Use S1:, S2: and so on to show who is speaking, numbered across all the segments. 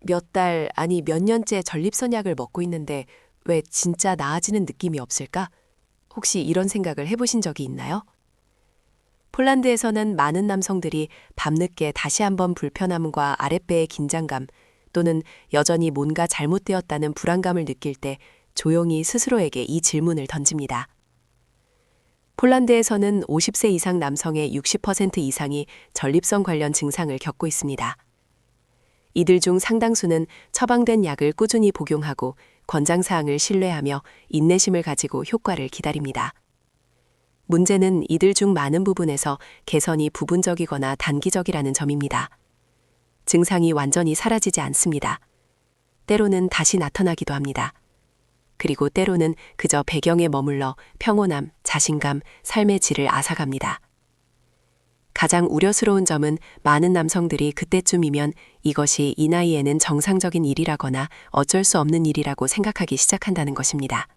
S1: 몇 달, 아니 몇 년째 전립선 약을 먹고 있는데 왜 진짜 나아지는 느낌이 없을까? 혹시 이런 생각을 해보신 적이 있나요? 폴란드에서는 많은 남성들이 밤늦게 다시 한번 불편함과 아랫배의 긴장감 또는 여전히 뭔가 잘못되었다는 불안감을 느낄 때 조용히 스스로에게 이 질문을 던집니다. 폴란드에서는 50세 이상 남성의 60% 이상이 전립선 관련 증상을 겪고 있습니다. 이들 중 상당수는 처방된 약을 꾸준히 복용하고 권장사항을 신뢰하며 인내심을 가지고 효과를 기다립니다. 문제는 이들 중 많은 부분에서 개선이 부분적이거나 단기적이라는 점입니다. 증상이 완전히 사라지지 않습니다. 때로는 다시 나타나기도 합니다. 그리고 때로는 그저 배경에 머물러 평온함, 자신감, 삶의 질을 앗아갑니다. 가장 우려스러운 점은 많은 남성들이 그때쯤이면 이것이 이 나이에는 정상적인 일이라거나 어쩔 수 없는 일이라고 생각하기 시작한다는 것입니다.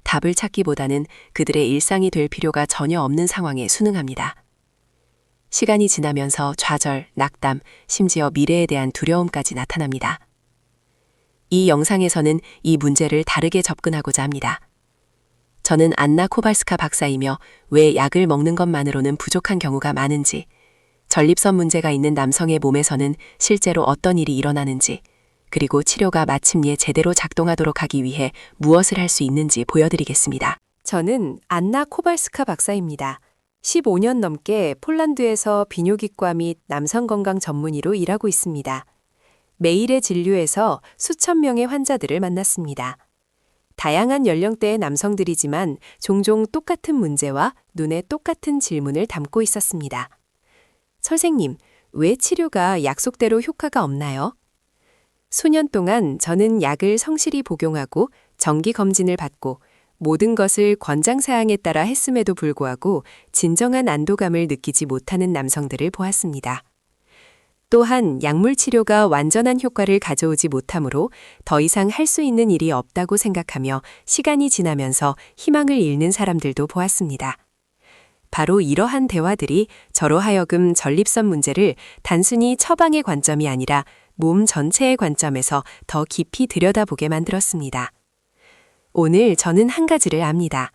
S1: 답을 찾기보다는 그들의 일상이 될 필요가 전혀 없는 상황에 순응합니다. 시간이 지나면서 좌절, 낙담, 심지어 미래에 대한 두려움까지 나타납니다. 이 영상에서는 이 문제를 다르게 접근하고자 합니다. 저는 안나 코발스카 박사이며 왜 약을 먹는 것만으로는 부족한 경우가 많은지, 전립선 문제가 있는 남성의 몸에서는 실제로 어떤 일이 일어나는지, 그리고 치료가 마침내 제대로 작동하도록 하기 위해 무엇을 할 수 있는지 보여드리겠습니다.
S2: 저는 안나 코발스카 박사입니다. 15년 넘게 폴란드에서 비뇨기과 및 남성 건강 전문의로 일하고 있습니다. 매일의 진료에서 수천 명의 환자들을 만났습니다. 다양한 연령대의 남성들이지만 종종 똑같은 문제와 눈에 똑같은 질문을 담고 있었습니다. 선생님, 왜 치료가 약속대로 효과가 없나요? 수년 동안 저는 약을 성실히 복용하고 정기 검진을 받고 모든 것을 권장사항에 따라 했음에도 불구하고 진정한 안도감을 느끼지 못하는 남성들을 보았습니다. 또한 약물 치료가 완전한 효과를 가져오지 못하므로 더 이상 할 수 있는 일이 없다고 생각하며 시간이 지나면서 희망을 잃는 사람들도 보았습니다. 바로 이러한 대화들이 저로 하여금 전립선 문제를 단순히 처방의 관점이 아니라 몸 전체의 관점에서 더 깊이 들여다보게 만들었습니다. 오늘 저는 한 가지를 압니다.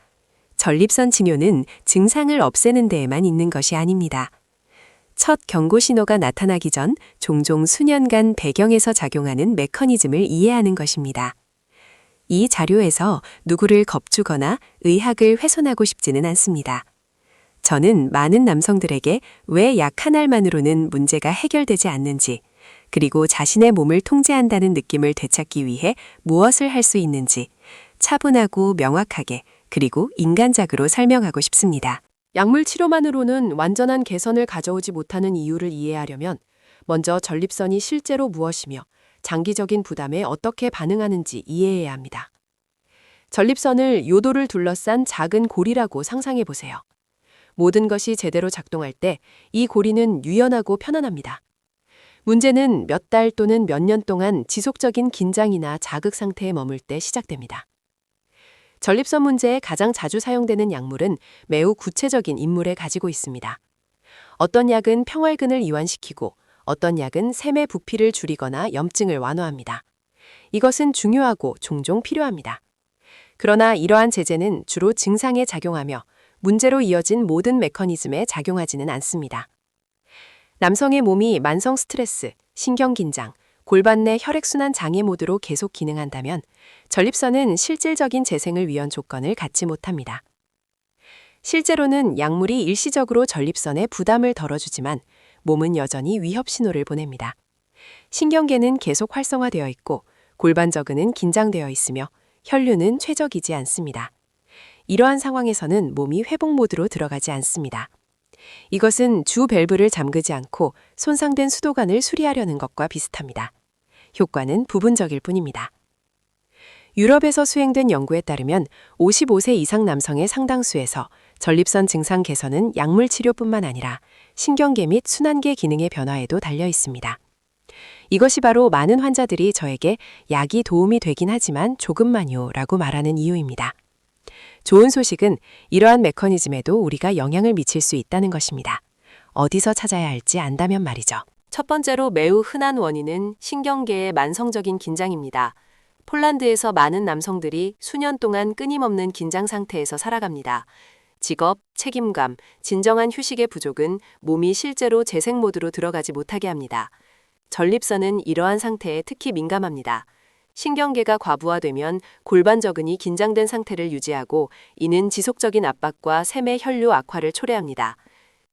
S2: 전립선 징후는 증상을 없애는 데에만 있는 것이 아닙니다. 첫 경고 신호가 나타나기 전 종종 수년간 배경에서 작용하는 메커니즘을 이해하는 것입니다. 이 자료에서 누구를 겁주거나 의학을 훼손하고 싶지는 않습니다. 저는 많은 남성들에게 왜 약 한 알만으로는 문제가 해결되지 않는지, 그리고 자신의 몸을 통제한다는 느낌을 되찾기 위해 무엇을 할 수 있는지 차분하고 명확하게 그리고 인간적으로 설명하고 싶습니다.
S1: 약물 치료만으로는 완전한 개선을 가져오지 못하는 이유를 이해하려면 먼저 전립선이 실제로 무엇이며 장기적인 부담에 어떻게 반응하는지 이해해야 합니다. 전립선을 요도를 둘러싼 작은 고리라고 상상해 보세요. 모든 것이 제대로 작동할 때 이 고리는 유연하고 편안합니다. 문제는 몇 달 또는 몇 년 동안 지속적인 긴장이나 자극 상태에 머물 때 시작됩니다. 전립선 문제에 가장 자주 사용되는 약물은 매우 구체적인 인물을 가지고 있습니다. 어떤 약은 평활근을 이완시키고 어떤 약은 샘의 부피를 줄이거나 염증을 완화합니다. 이것은 중요하고 종종 필요합니다. 그러나 이러한 제재는 주로 증상에 작용하며 문제로 이어진 모든 메커니즘에 작용하지는 않습니다. 남성의 몸이 만성 스트레스, 신경 긴장, 골반 내 혈액순환 장애 모드로 계속 기능한다면 전립선은 실질적인 재생을 위한 조건을 갖지 못합니다. 실제로는 약물이 일시적으로 전립선에 부담을 덜어주지만 몸은 여전히 위협 신호를 보냅니다. 신경계는 계속 활성화되어 있고 골반저근은 긴장되어 있으며 혈류는 최적이지 않습니다. 이러한 상황에서는 몸이 회복 모드로 들어가지 않습니다. 이것은 주 밸브를 잠그지 않고 손상된 수도관을 수리하려는 것과 비슷합니다. 효과는 부분적일 뿐입니다. 유럽에서 수행된 연구에 따르면 55세 이상 남성의 상당수에서 전립선 증상 개선은 약물 치료뿐만 아니라 신경계 및 순환계 기능의 변화에도 달려 있습니다. 이것이 바로 많은 환자들이 저에게 약이 도움이 되긴 하지만 조금만요 라고 말하는 이유입니다. 좋은 소식은 이러한 메커니즘에도 우리가 영향을 미칠 수 있다는 것입니다. 어디서 찾아야 할지 안다면 말이죠.
S2: 첫 번째로 매우 흔한 원인은 신경계의 만성적인 긴장입니다. 폴란드에서 많은 남성들이 수년 동안 끊임없는 긴장 상태에서 살아갑니다. 직업, 책임감, 진정한 휴식의 부족은 몸이 실제로 재생 모드로 들어가지 못하게 합니다. 전립선은 이러한 상태에 특히 민감합니다. 신경계가 과부하되면 골반저근이 긴장된 상태를 유지하고 이는 지속적인 압박과 샘의 혈류 악화를 초래합니다.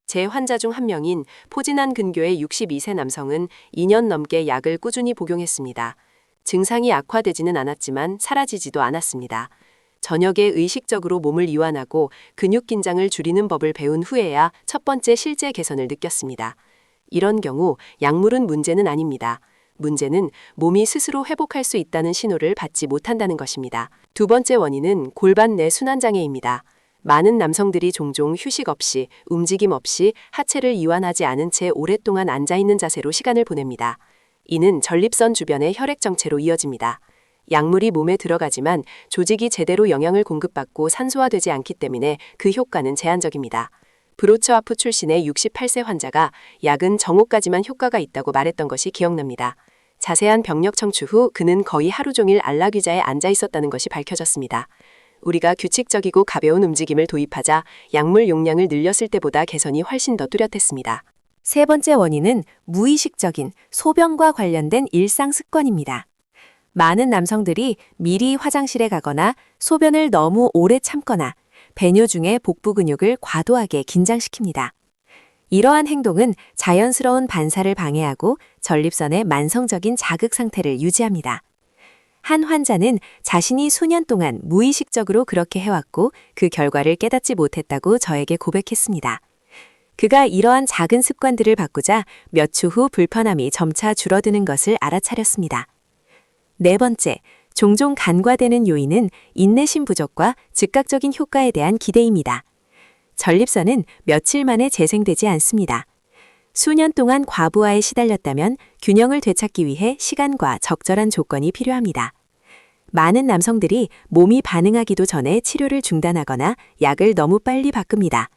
S2: 제 환자 중 한 명인 포진한 근교의 62세 남성은 2년 넘게 약을 꾸준히 복용했습니다. 증상이 악화되지는 않았지만 사라지지도 않았습니다. 저녁에 의식적으로 몸을 이완하고 근육 긴장을 줄이는 법을 배운 후에야 첫 번째 실제 개선을 느꼈습니다. 이런 경우 약물은 문제는 아닙니다. 문제는 몸이 스스로 회복할 수 있다는 신호를 받지 못한다는 것입니다. 두 번째 원인은 골반 내 순환장애입니다. 많은 남성들이 종종 휴식 없이, 움직임 없이 하체를 이완하지 않은 채 오랫동안 앉아있는 자세로 시간을 보냅니다. 이는 전립선 주변의 혈액 정체로 이어집니다. 약물이 몸에 들어가지만 조직이 제대로 영양을 공급받고 산소화되지 않기 때문에 그 효과는 제한적입니다. 브로츠와프 출신의 68세 환자가 약은 정오까지만 효과가 있다고 말했던 것이 기억납니다. 자세한 병력 청취 후 그는 거의 하루 종일 안락의자에 앉아 있었다는 것이 밝혀졌습니다. 우리가 규칙적이고 가벼운 움직임을 도입하자 약물 용량을 늘렸을 때보다 개선이 훨씬 더 뚜렷했습니다.
S3: 세 번째 원인은 무의식적인 소변과 관련된 일상 습관입니다. 많은 남성들이 미리 화장실에 가거나 소변을 너무 오래 참거나 배뇨 중에 복부 근육을 과도하게 긴장시킵니다. 이러한 행동은 자연스러운 반사를 방해하고 전립선의 만성적인 자극 상태를 유지합니다. 한 환자는 자신이 수년 동안 무의식적으로 그렇게 해왔고 그 결과를 깨닫지 못했다고 저에게 고백했습니다. 그가 이러한 작은 습관들을 바꾸자 몇 주 후 불편함이 점차 줄어드는 것을 알아차렸습니다. 네 번째, 종종 간과되는 요인은 인내심 부족과 즉각적인 효과에 대한 기대입니다. 전립선은 며칠 만에 재생되지 않습니다. 수년 동안 과부하에 시달렸다면 균형을 되찾기 위해 시간과 적절한 조건이 필요합니다. 많은 남성들이 몸이 반응하기도 전에 치료를 중단하거나 약을 너무 빨리 바꿉니다.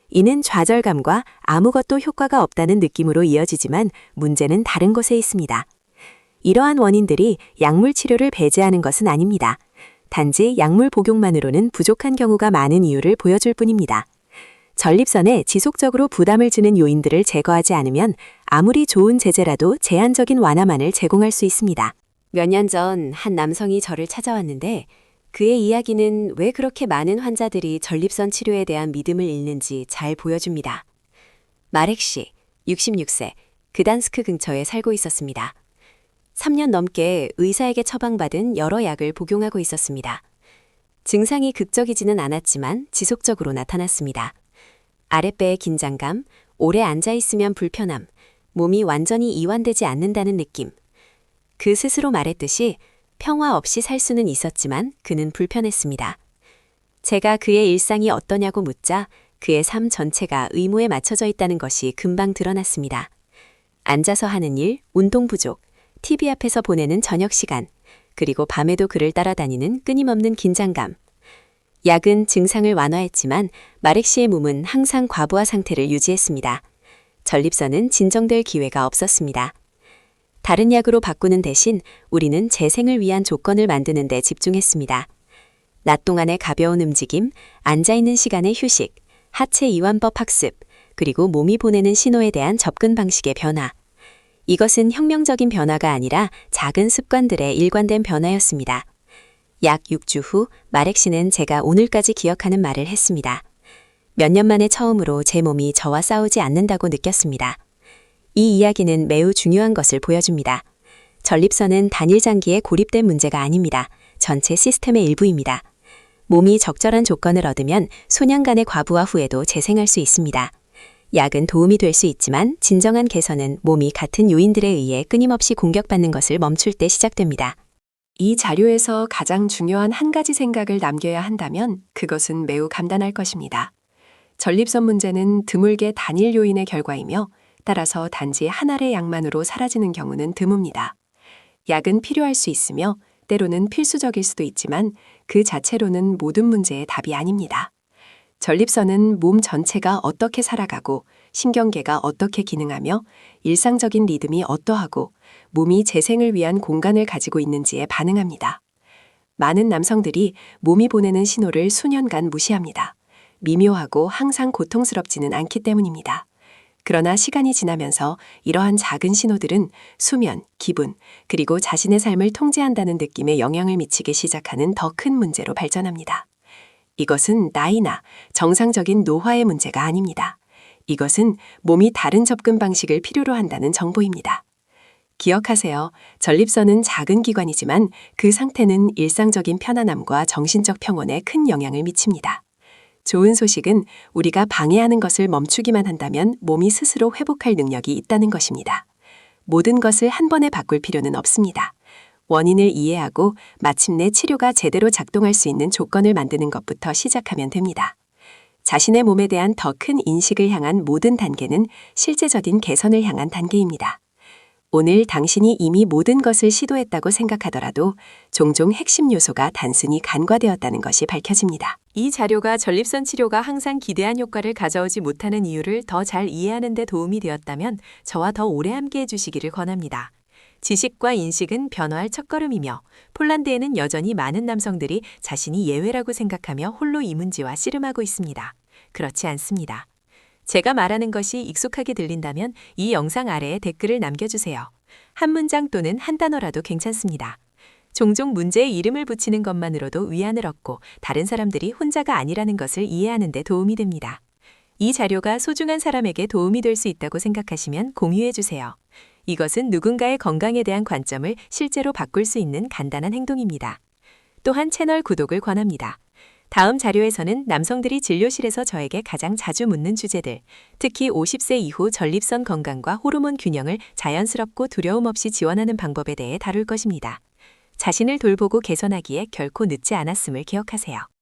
S3: 이는 좌절감과 아무것도 효과가 없다는 느낌으로 이어지지만 문제는 다른 곳에 있습니다. 이러한 원인들이 약물 치료를 배제하는 것은 아닙니다. 단지 약물 복용만으로는 부족한 경우가 많은 이유를 보여줄 뿐입니다. 전립선에 지속적으로 부담을 주는 요인들을 제거하지 않으면 아무리 좋은 제재라도 제한적인 완화만을 제공할 수 있습니다.
S2: 몇 년 전 한 남성이 저를 찾아왔는데 그의 이야기는 왜 그렇게 많은 환자들이 전립선 치료에 대한 믿음을 잃는지 잘 보여줍니다. 마렉 씨, 66세, 그단스크 근처에 살고 있었습니다. 3년 넘게 의사에게 처방받은 여러 약을 복용하고 있었습니다. 증상이 극적이지는 않았지만 지속적으로 나타났습니다. 아랫배의 긴장감, 오래 앉아있으면 불편함, 몸이 완전히 이완되지 않는다는 느낌. 그 스스로 말했듯이 평화 없이 살 수는 있었지만 그는 불편했습니다. 제가 그의 일상이 어떠냐고 묻자 그의 삶 전체가 의무에 맞춰져 있다는 것이 금방 드러났습니다. 앉아서 하는 일, 운동 부족, TV 앞에서 보내는 저녁 시간, 그리고 밤에도 그를 따라다니는 끊임없는 긴장감. 약은 증상을 완화했지만 마렉 씨의 몸은 항상 과부하 상태를 유지했습니다. 전립선은 진정될 기회가 없었습니다. 다른 약으로 바꾸는 대신 우리는 재생을 위한 조건을 만드는 데 집중했습니다. 낮 동안의 가벼운 움직임, 앉아있는 시간의 휴식, 하체 이완법 학습, 그리고 몸이 보내는 신호에 대한 접근 방식의 변화. 이것은 혁명적인 변화가 아니라 작은 습관들의 일관된 변화였습니다. 약 6주 후 마렉 씨는 제가 오늘까지 기억하는 말을 했습니다. 몇 년 만에 처음으로 제 몸이 저와 싸우지 않는다고 느꼈습니다. 이 이야기는 매우 중요한 것을 보여줍니다. 전립선은 단일 장기에 고립된 문제가 아닙니다. 전체 시스템의 일부입니다. 몸이 적절한 조건을 얻으면 소년간의 과부하 후에도 재생할 수 있습니다. 약은 도움이 될 수 있지만 진정한 개선은 몸이 같은 요인들에 의해 끊임없이 공격받는 것을 멈출 때 시작됩니다.
S1: 이 자료에서 가장 중요한 한 가지 생각을 남겨야 한다면 그것은 매우 간단할 것입니다. 전립선 문제는 드물게 단일 요인의 결과이며 따라서 단지 한 알의 약만으로 사라지는 경우는 드뭅니다. 약은 필요할 수 있으며 때로는 필수적일 수도 있지만 그 자체로는 모든 문제의 답이 아닙니다. 전립선은 몸 전체가 어떻게 살아가고 신경계가 어떻게 기능하며 일상적인 리듬이 어떠하고 몸이 재생을 위한 공간을 가지고 있는지에 반응합니다. 많은 남성들이 몸이 보내는 신호를 수년간 무시합니다. 미묘하고 항상 고통스럽지는 않기 때문입니다. 그러나 시간이 지나면서 이러한 작은 신호들은 수면, 기분, 그리고 자신의 삶을 통제한다는 느낌에 영향을 미치기 시작하는 더 큰 문제로 발전합니다. 이것은 나이나 정상적인 노화의 문제가 아닙니다. 이것은 몸이 다른 접근 방식을 필요로 한다는 정보입니다. 기억하세요. 전립선은 작은 기관이지만 그 상태는 일상적인 편안함과 정신적 평온에 큰 영향을 미칩니다. 좋은 소식은 우리가 방해하는 것을 멈추기만 한다면 몸이 스스로 회복할 능력이 있다는 것입니다. 모든 것을 한 번에 바꿀 필요는 없습니다. 원인을 이해하고 마침내 치료가 제대로 작동할 수 있는 조건을 만드는 것부터 시작하면 됩니다. 자신의 몸에 대한 더 큰 인식을 향한 모든 단계는 실제적인 개선을 향한 단계입니다. 오늘 당신이 이미 모든 것을 시도했다고 생각하더라도 종종 핵심 요소가 단순히 간과되었다는 것이 밝혀집니다.
S2: 이 자료가 전립선 치료가 항상 기대한 효과를 가져오지 못하는 이유를 더 잘 이해하는 데 도움이 되었다면 저와 더 오래 함께 해주시기를 권합니다. 지식과 인식은 변화할 첫걸음이며 폴란드에는 여전히 많은 남성들이 자신이 예외라고 생각하며 홀로 이 문제와 씨름하고 있습니다. 그렇지 않습니다. 제가 말하는 것이 익숙하게 들린다면 이 영상 아래에 댓글을 남겨주세요. 한 문장 또는 한 단어라도 괜찮습니다. 종종 문제에 이름을 붙이는 것만으로도 위안을 얻고 다른 사람들이 혼자가 아니라는 것을 이해하는 데 도움이 됩니다. 이 자료가 소중한 사람에게 도움이 될 수 있다고 생각하시면 공유해주세요. 이것은 누군가의 건강에 대한 관점을 실제로 바꿀 수 있는 간단한 행동입니다. 또한 채널 구독을 권합니다. 다음 자료에서는 남성들이 진료실에서 저에게 가장 자주 묻는 주제들, 특히 50세 이후 전립선 건강과 호르몬 균형을 자연스럽고 두려움 없이 지원하는 방법에 대해 다룰 것입니다. 자신을 돌보고 개선하기에 결코 늦지 않았음을 기억하세요.